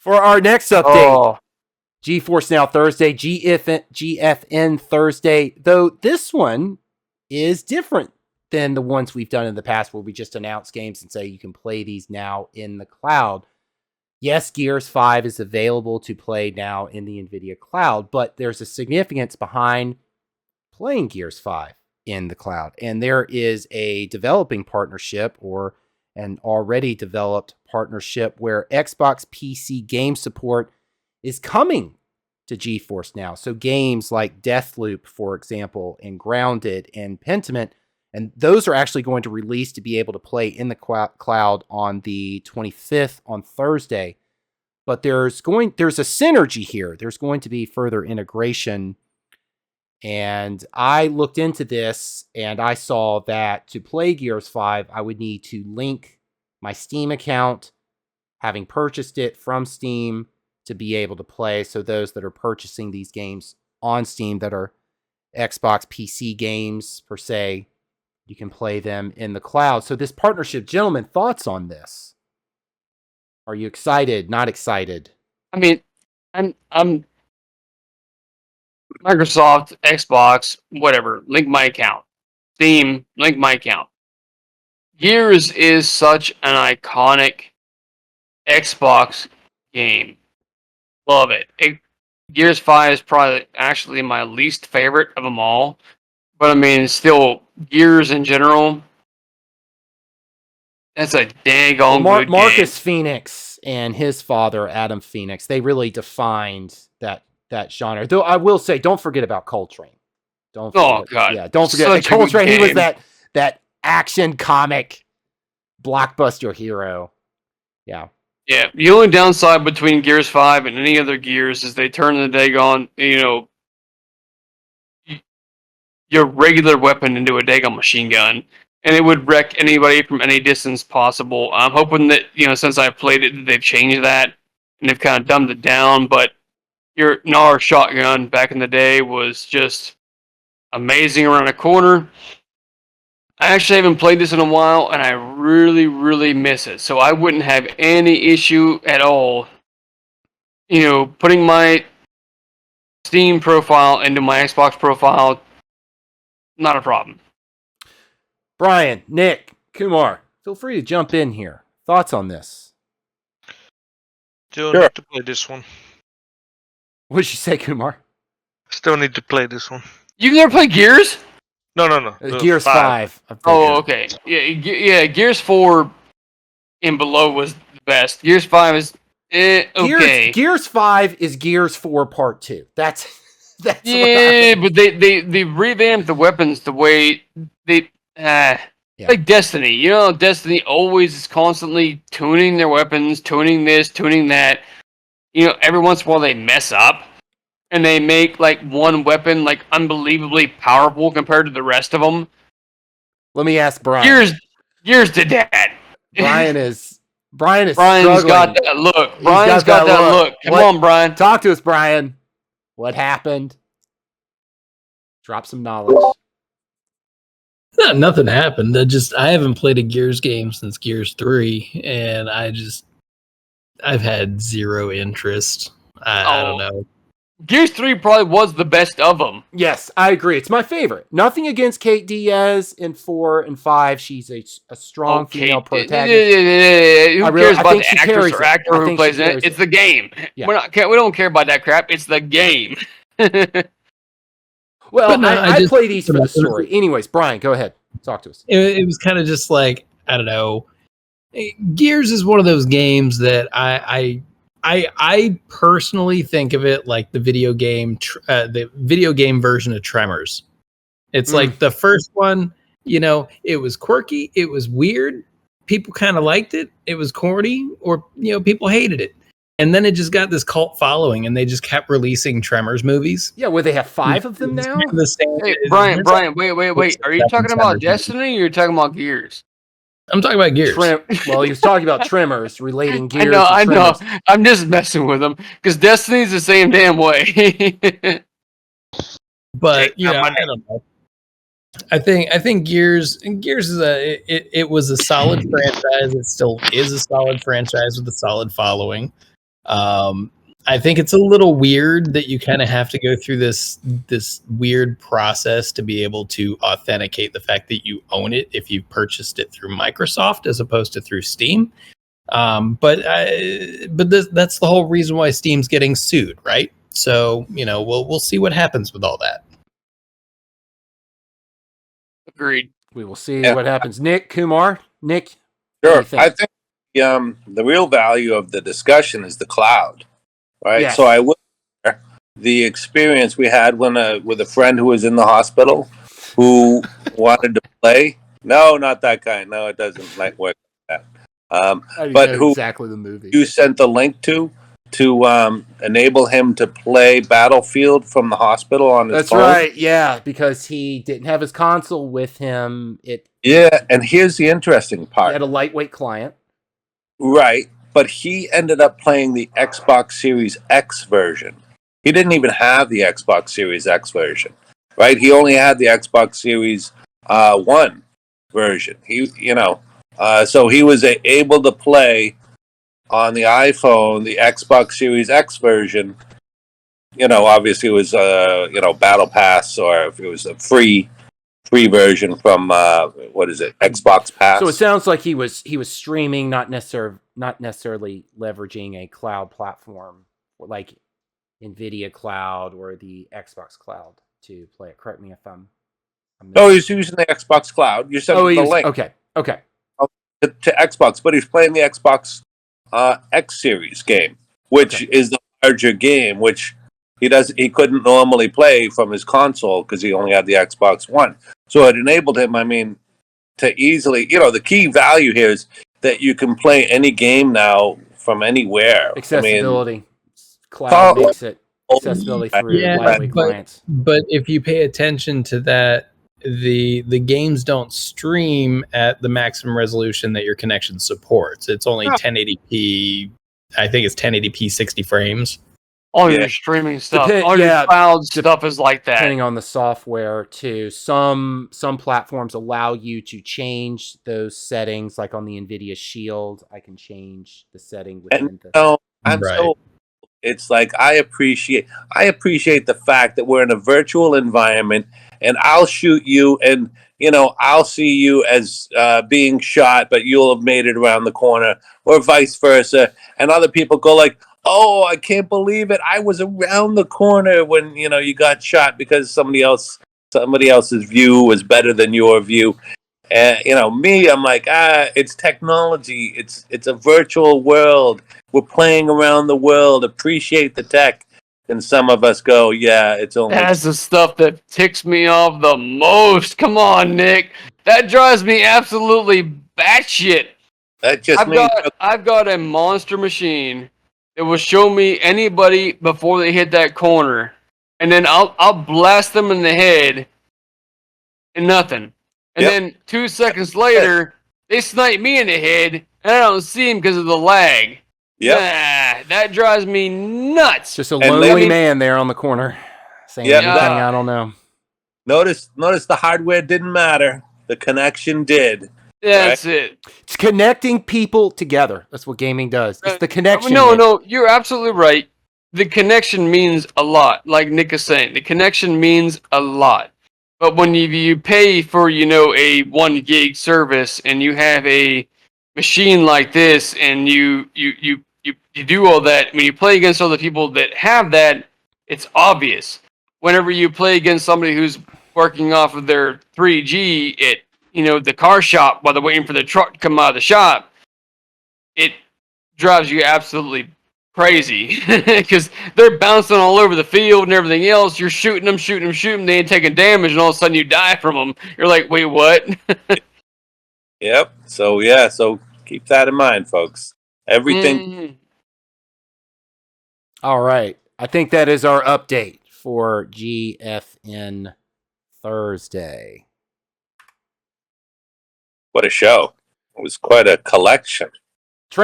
For our next update, Oh, GeForce Now Thursday, GFN Thursday, though this one is different than the ones we've done in the past where we just announce games and say you can play these now in the cloud. Yes, Gears 5 is available to play now in the NVIDIA cloud, but there's a significance behind playing Gears 5 in the cloud. And there is a developing partnership or an already developed partnership where Xbox PC game support is coming to GeForce Now. So games like Deathloop, for example, and Grounded and Pentiment, and those are actually going to release to be able to play in the cloud on the 25th on Thursday. But there's a synergy here. There's going to be further integration. And I looked into this and I saw that to play Gears 5, I would need to link my Steam account, having purchased it from Steam, to be able to play. So those that are purchasing these games on Steam that are Xbox PC games per se, you can play them in the cloud. So this partnership, gentlemen, thoughts on this? Are you excited? Not excited? I mean, I'm Microsoft, Xbox, whatever. Link my account. Steam, link my account. Gears is such an iconic Xbox game. Love it. Gears 5 is probably actually my least favorite of them all. But I mean, still, Gears in general, that's a daggone good Marcus game. Phoenix and his father, Adam Phoenix, they really defined that genre. Though I will say, don't forget about Coltrane. Don't forget, Oh, God. yeah, don't forget Coltrane. He was that action comic blockbuster hero. Yeah. Yeah, the only downside between Gears 5 and any other Gears is they turn the daggone, your regular weapon into a daggone machine gun. And it would wreck anybody from any distance possible. I'm hoping that, since I've played it, they've changed that and they've kind of dumbed it down. But your NAR shotgun back in the day was just amazing around a corner. I actually haven't played this in a while, and I really, really miss it. So I wouldn't have any issue at all, putting my Steam profile into my Xbox profile. Not a problem. Brian, Nick, Kumar, feel free to jump in here. Thoughts on this? Still need to play this one. What did you say, Kumar? Still need to play this one. You've never played Gears? No. Gears 5. Oh, okay. Yeah. Gears 4 and below was the best. Gears 5 is okay. Gears 5 is Gears 4 Part 2. That's yeah, but they revamped the weapons the way they like Destiny. Destiny always is constantly tuning their weapons, tuning this, tuning that. Every once in a while they mess up. And they make like one weapon like unbelievably powerful compared to the rest of them. Let me ask Brian. Gears did that. Brian's Brian's struggling. got that look. Brian's got that look. Come on, Brian. Talk to us, Brian. What happened? Drop some knowledge. Nothing happened. I haven't played a Gears game since Gears 3, and I've had zero interest. I don't know. Gears 3 probably was the best of them. Yes, I agree. It's my favorite. Nothing against Kate Diaz in 4 and 5. She's a strong female protagonist. Who cares about the actress or actor who plays it? It's the game. Yeah. We don't care about that crap. It's the game. Well, no, I play these for the story. Anyways, Brian, go ahead. Talk to us. It was kind of just like, I don't know. Gears is one of those games that I personally think of it like the video game version of Tremors. It's like the first one, it was quirky, it was weird, people kind of liked it, it was corny, or people hated it. And then it just got this cult following, and they just kept releasing Tremors movies. Yeah, where they have 5 of them now? Hey, Brian, wait. Are you talking about Destiny, or are you talking about Gears? I'm talking about Gears. Well, he was talking about Tremors, relating Gears. I know. I'm just messing with him because Destiny's the same damn way. But I don't know. I think Gears is it was a solid franchise. It still is a solid franchise with a solid following. I think it's a little weird that you kind of have to go through this weird process to be able to authenticate the fact that you own it if you purchased it through Microsoft as opposed to through Steam. But that's the whole reason why Steam's getting sued, right? So we'll see what happens with all that. Agreed. We will see what happens. Nick, Kumar, Nick. Sure. I think the real value of the discussion is the cloud, right? Yes. So I will share the experience we had with a friend who was in the hospital who wanted to play. No, not that kind. No, it doesn't work like that. But who exactly the movie you sent the link to enable him to play Battlefield from the hospital on his phone. That's right, yeah, because he didn't have his console with him. And here's the interesting part. He had a lightweight client. Right, but he ended up playing the Xbox Series X version. He didn't even have the Xbox Series X version, right? He only had the Xbox Series One version. So he was able to play on the iPhone, the Xbox Series X version. Obviously it was Battle Pass, or if it was a free version from Xbox Pass. So it sounds like he was streaming, not necessarily leveraging a cloud platform like NVIDIA Cloud or the Xbox Cloud to play it. Correct me if I'm no, he's using the Xbox Cloud. You sent the link. Okay. To Xbox, but he's playing the Xbox X Series game, which is the larger game, which he couldn't normally play from his console because he only had the Xbox One. So it enabled him, to easily, the key value here is that you can play any game now from anywhere. Accessibility. Cloud makes it accessibility through lightweight clients. But if you pay attention to that, the games don't stream at the maximum resolution that your connection supports. It's only 1080p. I think it's 1080p 60 frames. All your streaming stuff, all your cloud stuff is like that. Depending on the software too. Some platforms allow you to change those settings, like on the NVIDIA Shield. I can change the setting within it's like I appreciate the fact that we're in a virtual environment, and I'll shoot you, and I'll see you as being shot, but you'll have made it around the corner, or vice versa. And other people go like, "Oh, I can't believe it! I was around the corner when you got shot because somebody else's view was better than your view." And me, I'm like, it's technology. It's a virtual world. We're playing around the world. Appreciate the tech. And some of us go, yeah, it's only. That's the stuff that ticks me off the most. Come on, Nick. That drives me absolutely batshit. That just I've got a monster machine that will show me anybody before they hit that corner, and then I'll blast them in the head, and nothing. And then 2 seconds later, they snipe me in the head, and I don't see him because of the lag. Yeah, that drives me nuts. Just a lonely man there on the corner saying anything I don't know. Notice the hardware didn't matter. The connection did. That's it. It's connecting people together. That's what gaming does. It's the connection. No, you're absolutely right. The connection means a lot. Like Nick is saying, the connection means a lot. But when you pay for, a 1 gig service, and you have a machine like this, and you do all that, when you play against other people that have that, it's obvious. Whenever you play against somebody who's working off of their 3G at, the car shop while they're waiting for the truck to come out of the shop, it drives you absolutely crazy because they're bouncing all over the field and everything else. You're shooting them, they ain't taking damage, and all of a sudden you die from them. You're like, wait, what? Yep. So keep that in mind, folks. Everything. Mm-hmm. All right. I think that is our update for GFN Thursday. What a show. It was quite a collection.